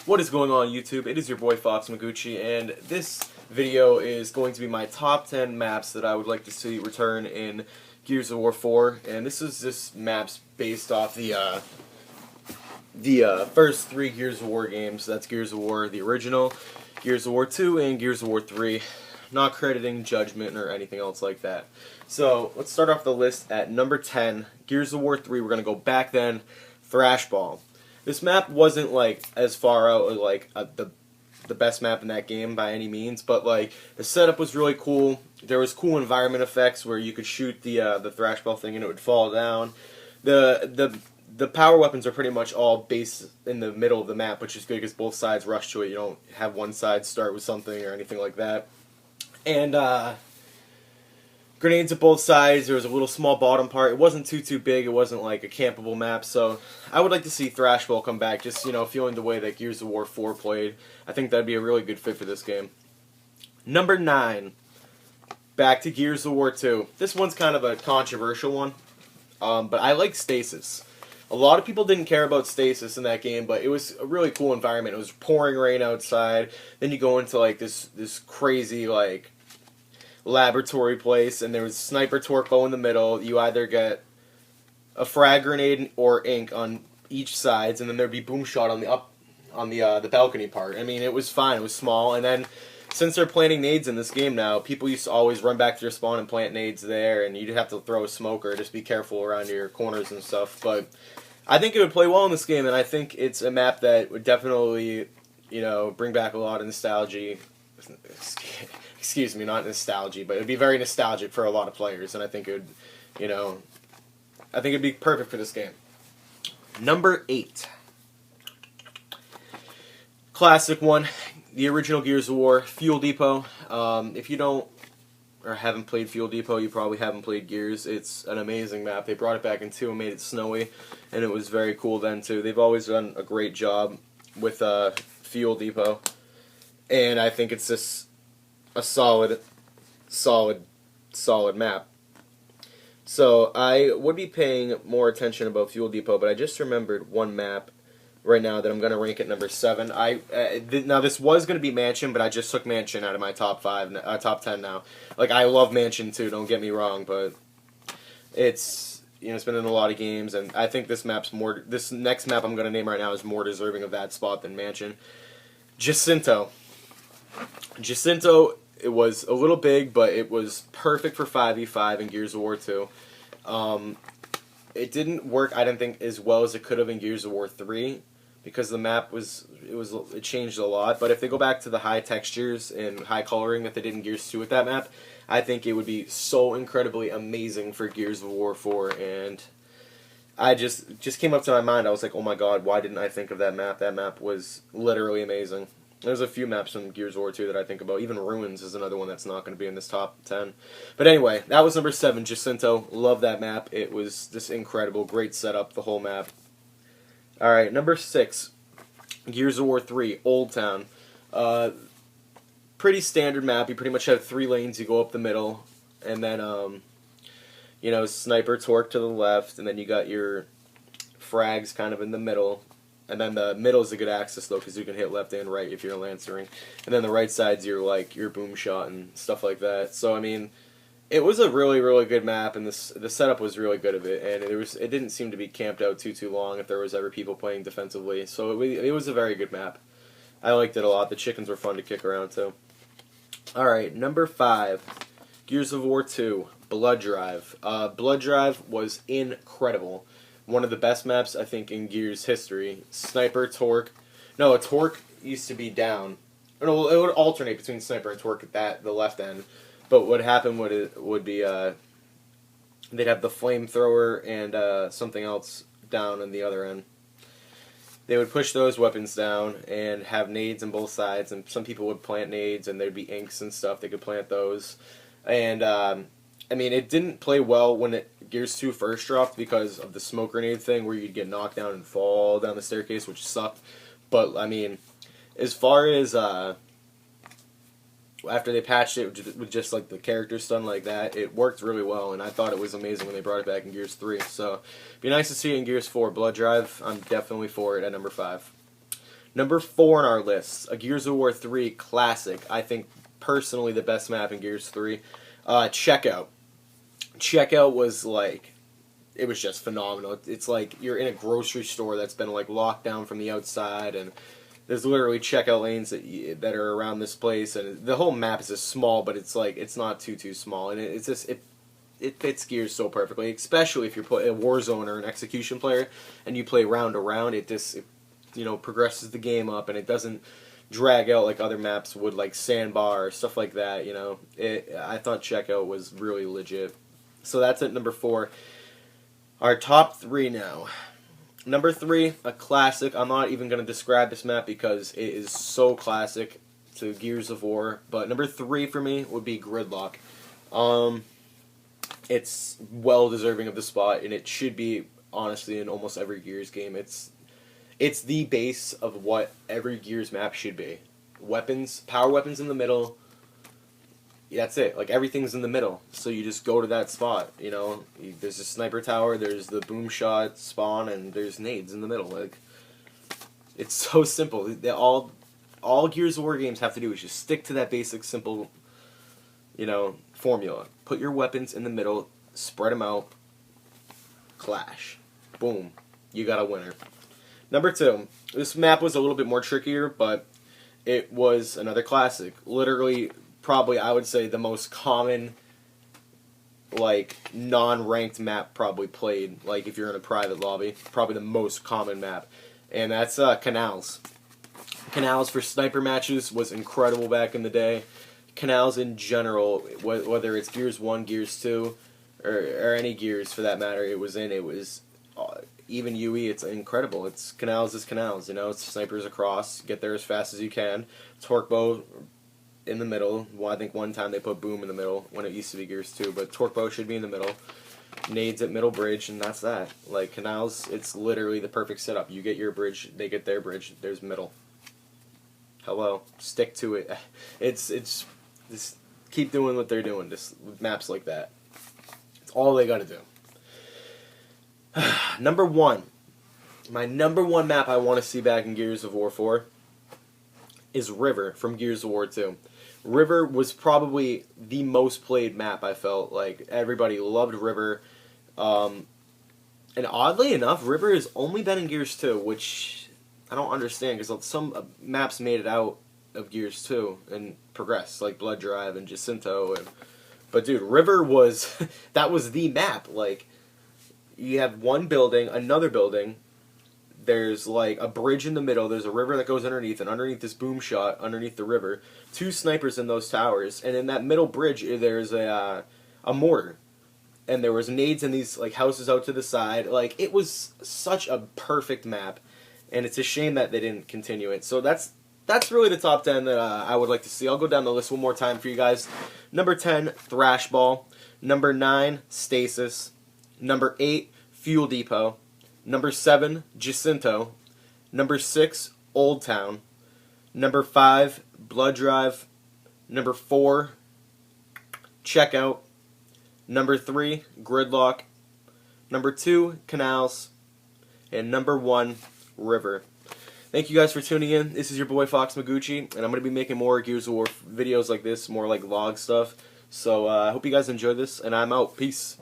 What is going on, YouTube? It is your boy Fox Maguchi, and this video is going to be my top 10 maps that I would like to see return in Gears of War 4. And this is just maps based off the first three Gears of War games. That's Gears of War the original, Gears of War 2, and Gears of War 3. Not crediting Judgment or anything else like that. So let's start off the list at number 10, Gears of War 3. We're going to go back then, Thrashball. This map wasn't like as far out as like the best map in that game by any means, but like the setup was really cool. There was cool environment effects where you could shoot the thrash ball thing and it would fall down. The power weapons are pretty much all based in the middle of the map, which is good because both sides rush to it. You don't have one side start with something or anything like that. And grenades at both sides. There was a little small bottom part. It wasn't too big. It wasn't like a campable map. So I would like to see Thrashball come back. Just, you know, feeling the way that Gears of War 4 played. I think that'd be a really good fit for this game. Number 9. Back to Gears of War 2. This one's kind of a controversial one. But I like Stasis. A lot of people didn't care about Stasis in that game, but it was a really cool environment. It was pouring rain outside. Then you go into like this crazy like laboratory place, and there was sniper torpo in the middle. You either get a frag grenade or ink on each sides, and then there'd be boom shot on the balcony part. I mean, it was fine. It was small, and then since they're planting nades in this game now, people used to always run back to their spawn and plant nades there, and you'd have to throw a smoker. Just be careful around your corners and stuff. But I think it would play well in this game, and I think it's a map that would definitely, you know, bring back a lot of nostalgia. Excuse me, not nostalgia, but it would be very nostalgic for a lot of players, and I think it would, you know, I think it'd be perfect for this game. Number 8. Classic one, the original Gears of War, Fuel Depot. If you don't or haven't played Fuel Depot, you probably haven't played Gears. It's an amazing map. They brought it back in 2 and made it snowy, and it was very cool then too. They've always done a great job with Fuel Depot, and I think it's just a solid map. So I would be paying more attention about Fuel Depot, but I just remembered one map right now that I'm going to rank at number 7. Now this was going to be Mansion, but I just took Mansion out of my top 10 now. Like, I love Mansion too, don't get me wrong, but it's, you know, it's been in a lot of games, and I think this next map I'm going to name right now is more deserving of that spot than Mansion. Jacinto, it was a little big, but it was perfect for 5v5 in Gears of War 2. It didn't work, I didn't think, as well as it could have in Gears of War 3, because the map it changed a lot. But if they go back to the high textures and high coloring that they did in Gears 2 with that map, I think it would be so incredibly amazing for Gears of War 4. And I just came up to my mind. I was like, oh my god, why didn't I think of that map? That map was literally amazing. There's a few maps from Gears of War 2 that I think about. Even Ruins is another one that's not going to be in this top 10. But anyway, that was number 7, Jacinto. Love that map. It was just incredible. Great setup, the whole map. Alright, number 6, Gears of War 3, Old Town. Pretty standard map. You pretty much have 3 lanes. You go up the middle. And then, you know, sniper torque to the left. And then you got your frags kind of in the middle. And then the middle is a good access though, because you can hit left and right if you're lancering. And then the right side's your boom shot and stuff like that. So I mean, it was a really good map, and the setup was really good of it. And it didn't seem to be camped out too long if there was ever people playing defensively. So it was a very good map. I liked it a lot. The chickens were fun to kick around too. All right, number 5, Gears of War 2, Blood Drive. Blood Drive was incredible. One of the best maps, I think, in Gears history. Sniper, Torque. No, Torque used to be down. No, it would alternate between Sniper and Torque at the left end. But what happened would be they'd have the Flamethrower and something else down on the other end. They would push those weapons down and have nades on both sides, and some people would plant nades, and there'd be inks and stuff. They could plant those. And I mean, it didn't play well when Gears 2 first dropped because of the smoke grenade thing where you'd get knocked down and fall down the staircase, which sucked. But, I mean, as far as after they patched it with just like the characters done like that, it worked really well, and I thought it was amazing when they brought it back in Gears 3. So, it'd be nice to see it in Gears 4. Blood Drive, I'm definitely for it at number 5. Number 4 on our list, a Gears of War 3 classic. I think personally the best map in Gears 3. Checkout. Checkout was like, it was just phenomenal. It's like you're in a grocery store that's been like locked down from the outside, and there's literally checkout lanes that are around this place, and the whole map is just small, but it's like it's not too small, and it's just it fits Gears so perfectly, especially if you're a Warzone or an Execution player and you play round to round. It progresses the game up, and it doesn't drag out like other maps would, like Sandbar or stuff like that. I thought Checkout was really legit. So that's at number 4. Our top 3 now. Number 3, a classic. I'm not even going to describe this map because it is so classic to Gears of War. But number 3 for me would be Gridlock. It's well deserving of the spot, and it should be, honestly, in almost every Gears game. It's the base of what every Gears map should be. Weapons, power weapons in the middle. That's it. Like, everything's in the middle. So you just go to that spot, There's a sniper tower, there's the boom shot spawn, and there's nades in the middle. Like, it's so simple. All Gears of War games have to do is just stick to that basic, simple, formula. Put your weapons in the middle, spread them out, clash. Boom. You got a winner. Number 2. This map was a little bit more trickier, but it was another classic. Literally, probably, I would say, the most common, like, non-ranked map probably played. Like, if you're in a private lobby, probably the most common map. And that's Canals. Canals for sniper matches was incredible back in the day. Canals in general, whether it's Gears 1, Gears 2, or any Gears for that matter, it was even UE, it's incredible. Canals is Canals, it's snipers across, get there as fast as you can. Torque bow in the middle. Well, I think one time they put boom in the middle when it used to be Gears 2, but torque bow should be in the middle. Nades at middle bridge, and that's that. Like, Canals, it's literally the perfect setup. You get your bridge, they get their bridge, there's middle. Hello. Stick to it. It's just keep doing what they're doing, just with maps like that. It's all they gotta do. Number 1. My number 1 map I want to see back in Gears of War 4 is River from Gears of War 2. River was probably the most played map, I felt. Like, everybody loved River. And oddly enough, River has only been in Gears 2, which I don't understand, because some maps made it out of Gears 2 and progressed, like Blood Drive and Jacinto. But dude, River was, that was the map. Like, you have one building, another building, there's like a bridge in the middle, there's a river that goes underneath, and underneath this boom shot, underneath the river, 2 snipers in those towers, and in that middle bridge there's a mortar. And there was nades in these like houses out to the side. Like, it was such a perfect map, and it's a shame that they didn't continue it. So that's really the top 10 that I would like to see. I'll go down the list one more time for you guys. Number 10, Thrashball. Number 9, Stasis. Number 8, Fuel Depot. Number 7, Jacinto. Number 6, Old Town. Number 5, Blood Drive. Number 4, Checkout. Number 3, Gridlock. Number 2, Canals. And number 1, River. Thank you guys for tuning in. This is your boy Fox Maguchi, and I'm going to be making more Gears of War videos like this, more like log stuff. So I hope you guys enjoyed this, and I'm out. Peace.